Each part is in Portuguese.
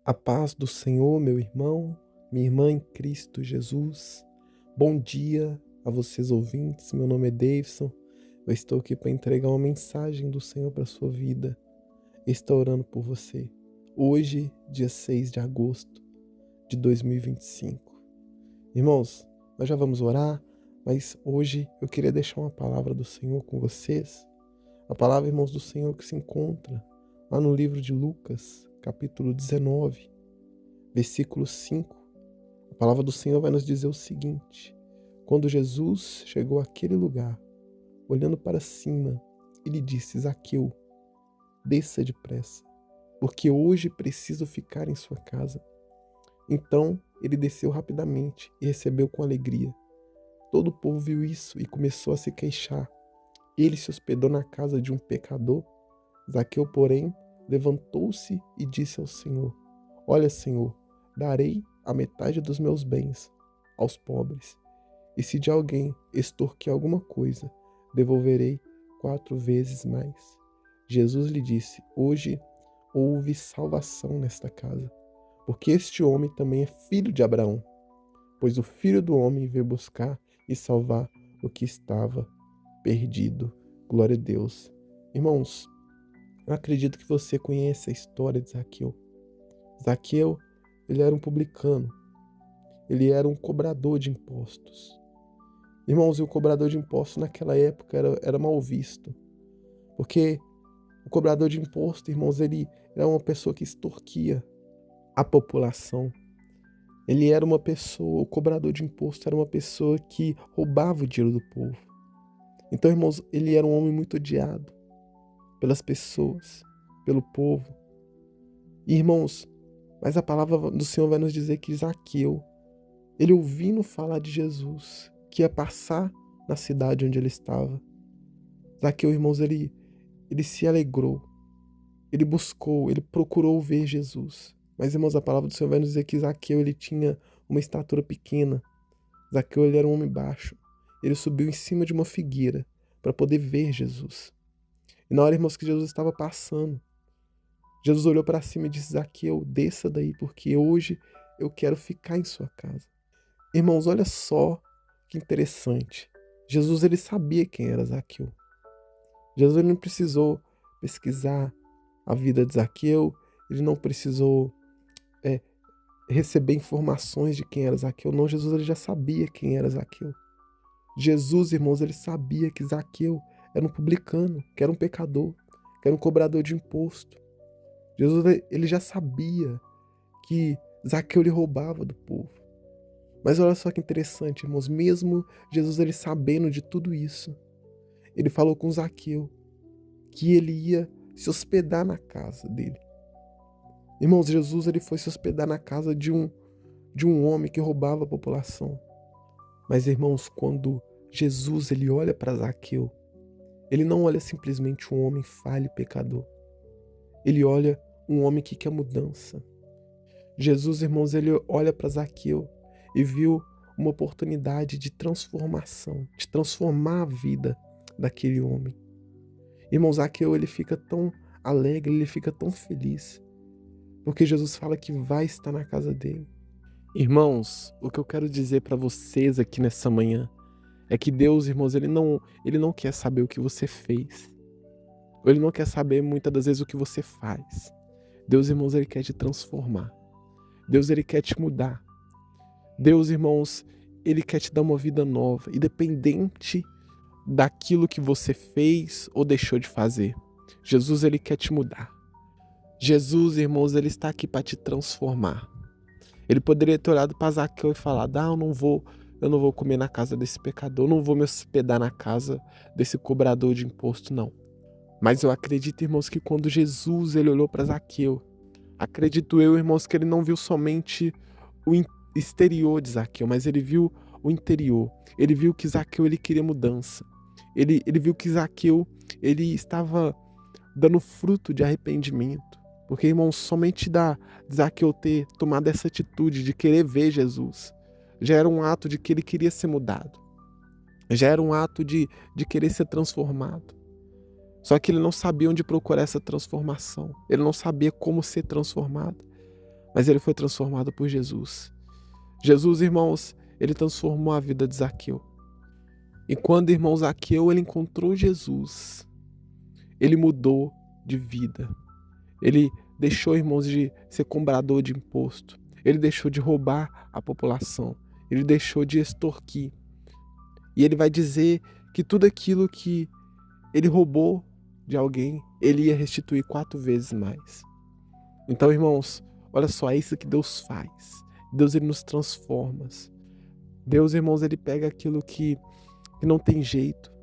A paz do Senhor, meu irmão, minha irmã em Cristo Jesus. Bom dia a vocês ouvintes. Meu nome é Davidson. Eu estou aqui para entregar uma mensagem do Senhor para a sua vida. Estou orando por você. Hoje, dia 6 de agosto de 2025. Irmãos, nós já vamos orar, mas hoje eu queria deixar uma palavra do Senhor com vocês. A palavra, irmãos, do Senhor que se encontra lá no livro de Lucas, capítulo 19, versículo 5. A palavra do Senhor vai nos dizer o seguinte: quando Jesus chegou àquele lugar, olhando para cima, ele disse: Zaqueu, desça depressa, porque hoje preciso ficar em sua casa. Então ele desceu rapidamente e recebeu com alegria. Todo o povo viu isso e começou a se queixar. Ele se hospedou na casa de um pecador. Zaqueu, porém, levantou-se e disse ao Senhor: Olha, Senhor, darei a metade dos meus bens aos pobres. E se de alguém extorquir alguma coisa, devolverei 4 vezes mais. Jesus lhe disse: Hoje houve salvação nesta casa, porque este homem também é filho de Abraão, pois o Filho do Homem veio buscar e salvar o que estava perdido. Glória a Deus. Irmãos, eu acredito que você conhece a história de Zaqueu. Zaqueu, ele era um publicano. Ele era um cobrador de impostos. Irmãos, e o cobrador de impostos naquela época era mal visto. Porque o cobrador de imposto, irmãos, ele era uma pessoa que extorquia a população. Ele era uma pessoa, o cobrador de imposto era uma pessoa que roubava o dinheiro do povo. Então, irmãos, ele era um homem muito odiado pelas pessoas, pelo povo. E, irmãos, mas a palavra do Senhor vai nos dizer que Zaqueu, ele ouvindo falar de Jesus, que ia passar na cidade onde ele estava. Zaqueu, irmãos, ele se alegrou, ele buscou, ele procurou ver Jesus. Mas, irmãos, a palavra do Senhor vai nos dizer que Zaqueu, ele tinha uma estatura pequena. Zaqueu, ele era um homem baixo. Ele subiu em cima de uma figueira para poder ver Jesus. E na hora, irmãos, que Jesus estava passando, Jesus olhou para cima e disse: Zaqueu, desça daí, porque hoje eu quero ficar em sua casa. Irmãos, olha só que interessante. Jesus, ele sabia quem era Zaqueu. Jesus, ele não precisou pesquisar a vida de Zaqueu, ele não precisou receber informações de quem era Zaqueu. Não, Jesus, ele já sabia quem era Zaqueu. Jesus, irmãos, ele sabia que Zaqueu era um publicano, que era um pecador, que era um cobrador de imposto. Jesus, ele já sabia que Zaqueu lhe roubava do povo. Mas olha só que interessante, irmãos, mesmo Jesus, ele sabendo de tudo isso, ele falou com Zaqueu que ele ia se hospedar na casa dele. Irmãos, Jesus, ele foi se hospedar na casa de um homem que roubava a população. Mas, irmãos, quando Jesus, ele olha para Zaqueu, ele não olha simplesmente um homem falho e pecador. Ele olha um homem que quer mudança. Jesus, irmãos, ele olha para Zaqueu e viu uma oportunidade de transformação, de transformar a vida daquele homem. Irmão, Zaqueu, ele fica tão alegre, ele fica tão feliz, porque Jesus fala que vai estar na casa dele. Irmãos, o que eu quero dizer para vocês aqui nessa manhã é que Deus, irmãos, ele não quer saber o que você fez. Ele não quer saber muitas das vezes o que você faz. Deus, irmãos, ele quer te transformar. Deus, ele quer te mudar. Deus, irmãos, ele quer te dar uma vida nova, independente daquilo que você fez ou deixou de fazer. Jesus, ele quer te mudar. Jesus, irmãos, ele está aqui para te transformar. Ele poderia ter olhado para Zaqueu e falado: eu não vou comer na casa desse pecador, não vou me hospedar na casa desse cobrador de imposto, não. Mas eu acredito, irmãos, que quando Jesus, ele olhou para Zaqueu, acredito eu, irmãos, que ele não viu somente o exterior de Zaqueu, mas ele viu o interior. Ele viu que Zaqueu, ele queria mudança. Ele viu que Zaqueu, ele estava dando fruto de arrependimento. Porque, irmãos, somente de Zaqueu ter tomado essa atitude de querer ver Jesus, já era um ato de que ele queria ser mudado. Já era um ato de querer ser transformado. Só que ele não sabia onde procurar essa transformação. Ele não sabia como ser transformado. mas ele foi transformado por Jesus. Jesus, irmãos, ele transformou a vida de Zaqueu. E quando, irmão, Zaqueu, ele encontrou Jesus, ele mudou de vida. Ele deixou, irmãos, de ser cobrador de imposto. Ele deixou de roubar a população. Ele deixou de extorquir. E ele vai dizer que tudo aquilo que ele roubou de alguém, ele ia restituir 4 vezes mais. Então, irmãos, olha só, é isso que Deus faz. Deus, ele nos transforma. Deus, irmãos, ele pega aquilo que não tem jeito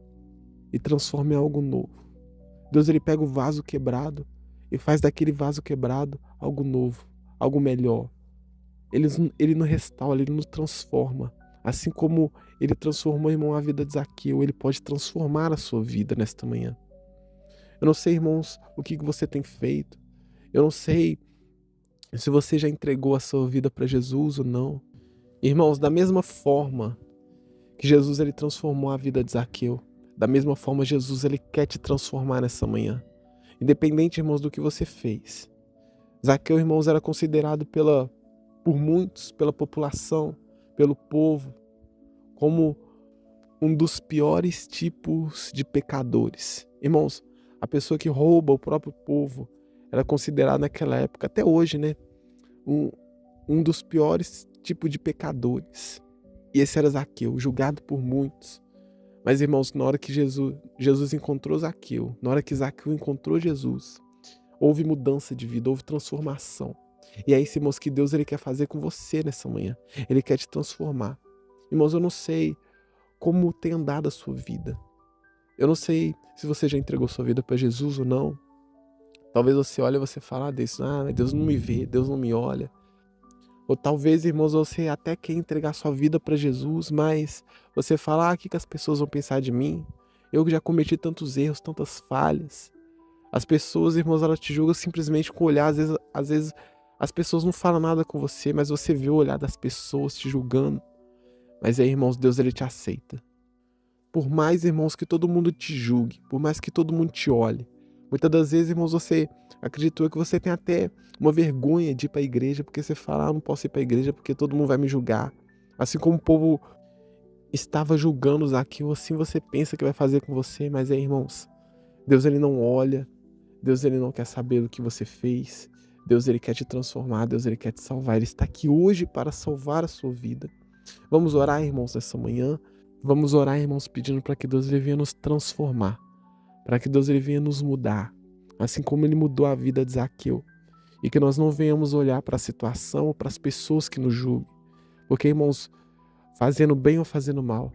e transforma em algo novo. Deus, ele pega o vaso quebrado e faz daquele vaso quebrado algo novo, algo melhor. Ele nos restaura, ele nos transforma. Assim como ele transformou, irmão, a vida de Zaqueu, ele pode transformar a sua vida nesta manhã. Eu não sei, irmãos, o que você tem feito. Eu não sei se você já entregou a sua vida para Jesus ou não. Irmãos, da mesma forma que Jesus, ele transformou a vida de Zaqueu, da mesma forma Jesus, ele quer te transformar nessa manhã. Independente, irmãos, do que você fez. Zaqueu, irmãos, era considerado por muitos, pela população, pelo povo, como um dos piores tipos de pecadores. Irmãos, a pessoa que rouba o próprio povo era considerada naquela época, até hoje, né? Um dos piores tipos de pecadores. E esse era Zaqueu, julgado por muitos. Mas, irmãos, na hora que Jesus encontrou Zaqueu, na hora que Zaqueu encontrou Jesus, houve mudança de vida, houve transformação. E é isso, irmãos, que Deus, ele quer fazer com você nessa manhã. Ele quer te transformar. Irmãos, eu não sei como tem andado a sua vida. Eu não sei se você já entregou sua vida para Jesus ou não. Talvez você olhe e você fale disso, Deus não me vê, Deus não me olha. Ou talvez, irmãos, você até quer entregar sua vida para Jesus, mas você fala, o que as pessoas vão pensar de mim? Eu já cometi tantos erros, tantas falhas. As pessoas, irmãos, elas te julgam simplesmente com o olhar. Às vezes as pessoas não falam nada com você, mas você vê o olhar das pessoas te julgando. Mas aí, irmãos, Deus, ele te aceita. Por mais, irmãos, que todo mundo te julgue, por mais que todo mundo te olhe, muitas das vezes, irmãos, você acreditou que você tem até uma vergonha de ir para a igreja, porque você fala, não posso ir para a igreja porque todo mundo vai me julgar. Assim como o povo estava julgando Zaqueu, assim você pensa que vai fazer com você, mas aí, irmãos, Deus, ele não olha, Deus, ele não quer saber do que você fez, Deus, ele quer te transformar, Deus, ele quer te salvar, ele está aqui hoje para salvar a sua vida. Vamos orar, irmãos, nessa manhã. Vamos orar, irmãos, pedindo para que Deus, ele venha nos transformar, para que Deus, ele venha nos mudar, assim como ele mudou a vida de Zaqueu, e que nós não venhamos olhar para a situação ou para as pessoas que nos julgam, porque, irmãos, fazendo bem ou fazendo mal,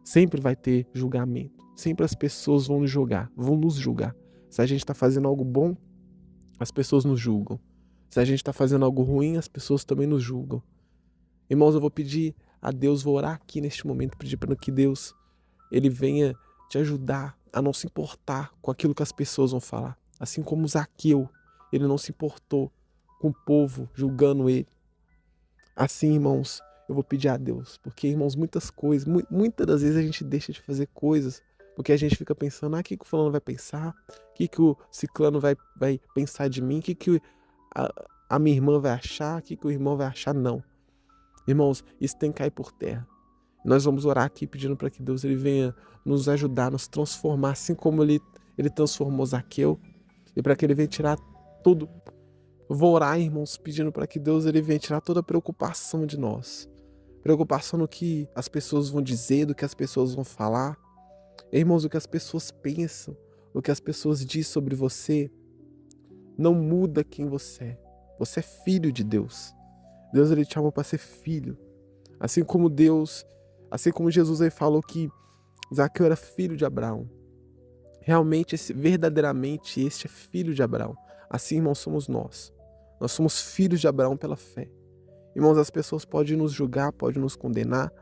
sempre vai ter julgamento, sempre as pessoas vão nos julgar. Se a gente está fazendo algo bom, as pessoas nos julgam. Se a gente está fazendo algo ruim, as pessoas também nos julgam. Irmãos, eu vou pedir a Deus, vou orar aqui neste momento, pedir para que Deus, ele venha te ajudar a não se importar com aquilo que as pessoas vão falar. Assim como Zaqueu, ele não se importou com o povo julgando ele. Assim, irmãos, eu vou pedir a Deus, porque, irmãos, muitas das vezes a gente deixa de fazer coisas, porque a gente fica pensando, o que o fulano vai pensar? O que o ciclano vai pensar de mim? O que a minha irmã vai achar? O que o irmão vai achar? Não. Irmãos, isso tem que cair por terra. Nós vamos orar aqui pedindo para que Deus, ele venha nos ajudar, nos transformar, assim como ele transformou Zaqueu, e para que ele venha tirar tudo. Eu vou orar, irmãos, pedindo para que Deus, ele venha tirar toda a preocupação de nós. Preocupação no que as pessoas vão dizer, do que as pessoas vão falar. Irmãos, o que as pessoas pensam, o que as pessoas dizem sobre você, não muda quem você é. Você é filho de Deus. Deus, ele te chamou para ser filho. Assim como Jesus aí falou que Zaqueu era filho de Abraão. Realmente, verdadeiramente, este é filho de Abraão. Assim, irmãos, somos nós. Nós somos filhos de Abraão pela fé. Irmãos, as pessoas podem nos julgar, podem nos condenar,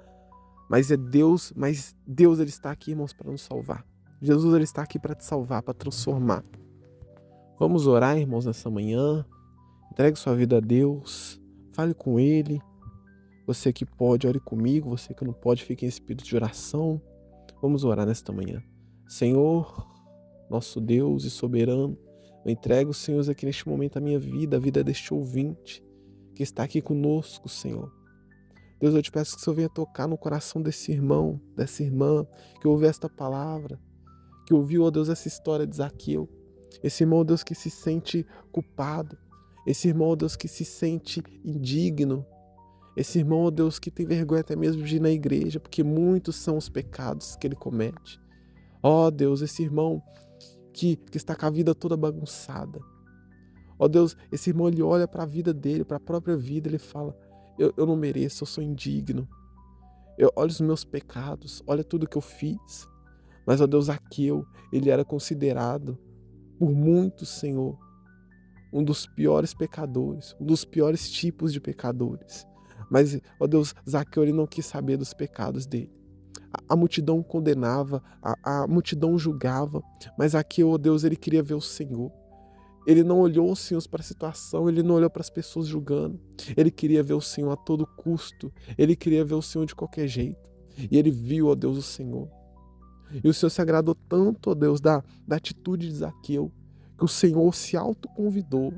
mas Deus, ele está aqui, irmãos, para nos salvar. Jesus, ele está aqui para te salvar, para transformar. Vamos orar, irmãos, nessa manhã. Entregue sua vida a Deus. Fale com ele. Você que pode, ore comigo. Você que não pode, fique em espírito de oração. Vamos orar nesta manhã. Senhor, nosso Deus e soberano, eu entrego, Senhor, aqui neste momento a minha vida, a vida deste ouvinte. que está aqui conosco, Senhor. Deus, eu te peço que o Senhor venha tocar no coração desse irmão, dessa irmã, que ouviu esta palavra, que ouviu, ó Deus, essa história de Zaqueu. Esse irmão, ó Deus, que se sente culpado. Esse irmão, ó Deus, que se sente indigno. Esse irmão, ó Deus, que tem vergonha até mesmo de ir na igreja, porque muitos são os pecados que ele comete. Ó Deus, esse irmão que está com a vida toda bagunçada. Ó Deus, esse irmão, ele olha para a vida dele, para a própria vida, ele fala, eu não mereço, eu sou indigno. Olha os meus pecados, olha tudo que eu fiz. Mas, ó Deus, Zaqueu, ele era considerado por muitos, Senhor, um dos piores pecadores, um dos piores tipos de pecadores. Mas, ó Deus, Zaqueu, ele não quis saber dos pecados dele. A multidão condenava, a multidão julgava, mas Zaqueu, ó Deus, ele queria ver o Senhor. Ele não olhou, Senhor, para a situação, ele não olhou para as pessoas julgando. Ele queria ver o Senhor a todo custo, ele queria ver o Senhor de qualquer jeito. E ele viu, ó Deus, o Senhor. E o Senhor se agradou tanto, ó Deus, da atitude de Zaqueu, que o Senhor se autoconvidou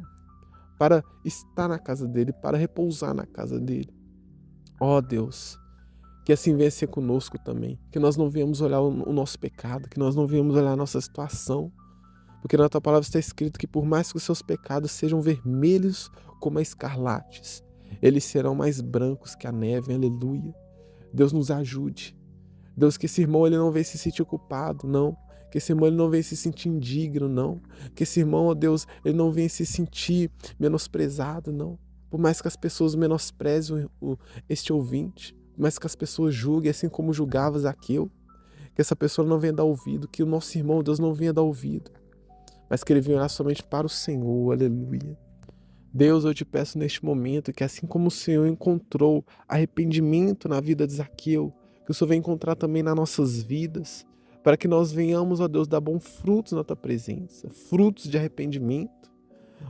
para estar na casa dele, para repousar na casa dele. Ó Deus, que assim venha ser conosco também, que nós não venhamos olhar o nosso pecado, que nós não venhamos olhar a nossa situação, porque na tua palavra está escrito que por mais que os seus pecados sejam vermelhos como a escarlates, eles serão mais brancos que a neve, aleluia. Deus nos ajude. Deus, que esse irmão ele não venha se sentir culpado, não. Que esse irmão ele não venha se sentir indigno, não. Que esse irmão, ó Deus, ele não venha se sentir menosprezado, não. Por mais que as pessoas menosprezem este ouvinte, por mais que as pessoas julguem, assim como julgava Zaqueu, que essa pessoa não venha dar ouvido, que o nosso irmão, Deus, não venha dar ouvido, mas que ele venha olhar somente para o Senhor, aleluia. Deus, eu te peço neste momento que assim como o Senhor encontrou arrependimento na vida de Zaqueu, que o Senhor venha encontrar também nas nossas vidas, para que nós venhamos, ó Deus, dar bons frutos na tua presença, frutos de arrependimento.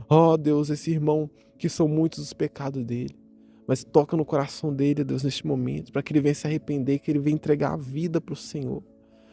Ó Deus, esse irmão que são muitos os pecados dele, mas toca no coração dele, ó Deus, neste momento, para que ele venha se arrepender, que ele venha entregar a vida para o Senhor.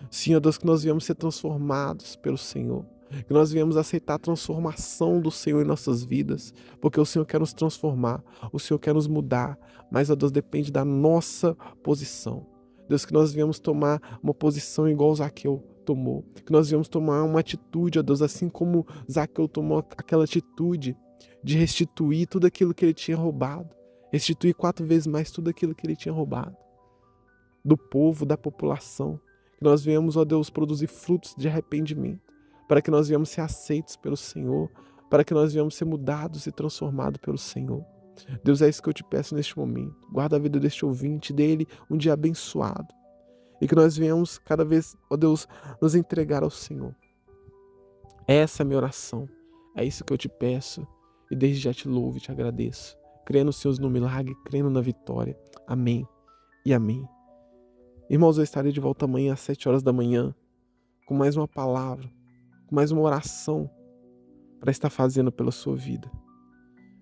Sim, ó Deus, que nós venhamos ser transformados pelo Senhor. Que nós viemos aceitar a transformação do Senhor em nossas vidas, porque o Senhor quer nos transformar, o Senhor quer nos mudar, mas, ó Deus, depende da nossa posição. Deus, que nós viemos tomar uma posição igual Zaqueu tomou, que nós viemos tomar uma atitude, ó Deus, assim como Zaqueu tomou aquela atitude de restituir tudo aquilo que ele tinha roubado, restituir 4 vezes mais tudo aquilo que ele tinha roubado, do povo, da população. Que nós viemos, ó Deus, produzir frutos de arrependimento, para que nós venhamos ser aceitos pelo Senhor, para que nós venhamos ser mudados e transformados pelo Senhor. Deus, é isso que eu te peço neste momento. Guarda a vida deste ouvinte, dele um dia abençoado. E que nós venhamos cada vez, ó Deus, nos entregar ao Senhor. Essa é a minha oração. É isso que eu te peço. E desde já te louvo e te agradeço. Crendo, Senhor, no milagre, crendo na vitória. Amém e amém. Irmãos, eu estarei de volta amanhã às 7 horas da manhã, com mais uma palavra, com mais uma oração para estar fazendo pela sua vida.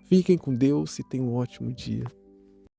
Fiquem com Deus e tenham um ótimo dia.